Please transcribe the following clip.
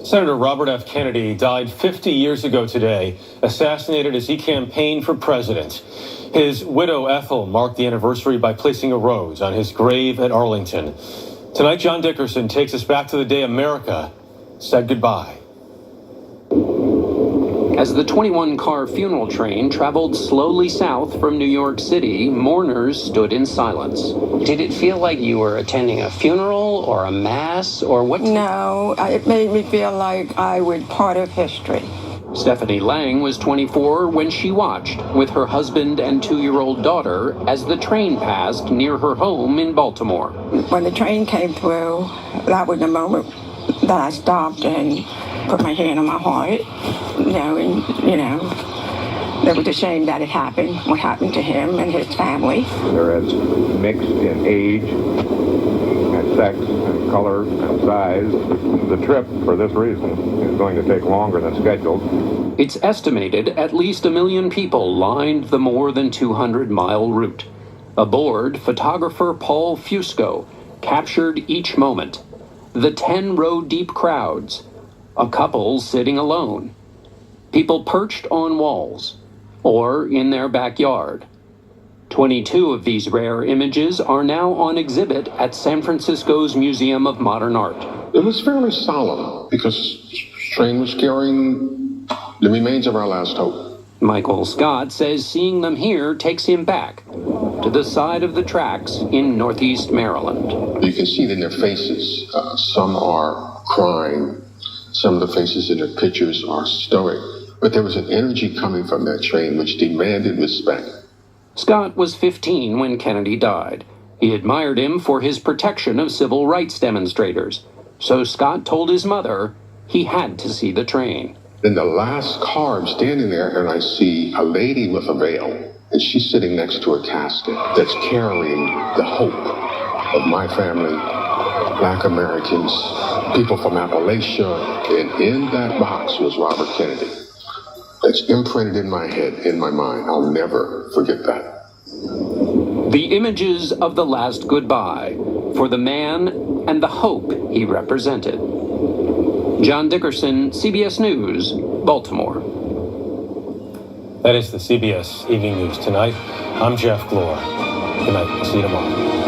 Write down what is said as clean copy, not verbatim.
Senator Robert F. Kennedy died 50 years ago today, assassinated as he campaigned for president. His widow, Ethel, marked the anniversary by placing a rose on his grave at Arlington. Tonight, John Dickerson takes us back to the day America said goodbye. As the 21-car funeral train traveled slowly south from New York City, mourners stood in silence. Did it feel like you were attending a funeral or a mass or what? No, it made me feel like I was part of history. Stephanie Lang was 24 when she watched, with her husband and 2-year-old daughter, as the train passed near her home in Baltimore. When the train came through, that was the moment that I stopped and put my hand on my heart, it was a shame that it happened, what happened to him and his family. They're as mixed in age and sex and color and size. The trip, for this reason, is going to take longer than scheduled. It's estimated at least 1 million people lined the more than 200-mile route. Aboard, photographer Paul Fusco captured each moment. The 10-row-deep crowds, a couple sitting alone, people perched on walls or in their backyard. 22 of these rare images are now on exhibit at San Francisco's Museum of Modern Art. It was fairly solemn because the train was carrying the remains of our last hope. Michael Scott says seeing them here takes him back to the side of the tracks in Northeast Maryland. You can see it in their faces. Some are crying. Some of the faces in their pictures are stoic. But there was an energy coming from that train which demanded respect. Scott was 15 when Kennedy died. He admired him for his protection of civil rights demonstrators. So Scott told his mother he had to see the train. In the last car, I'm standing there and I see a lady with a veil. And she's sitting next to a casket that's carrying the hope of my family, Black Americans, people from Appalachia. And in that box was Robert Kennedy. That's imprinted in my head, in my mind. I'll never forget that. The images of the last goodbye for the man and the hope he represented. John Dickerson, CBS News, Baltimore. That is the CBS Evening News tonight. I'm Jeff Glor. Good night. See you tomorrow.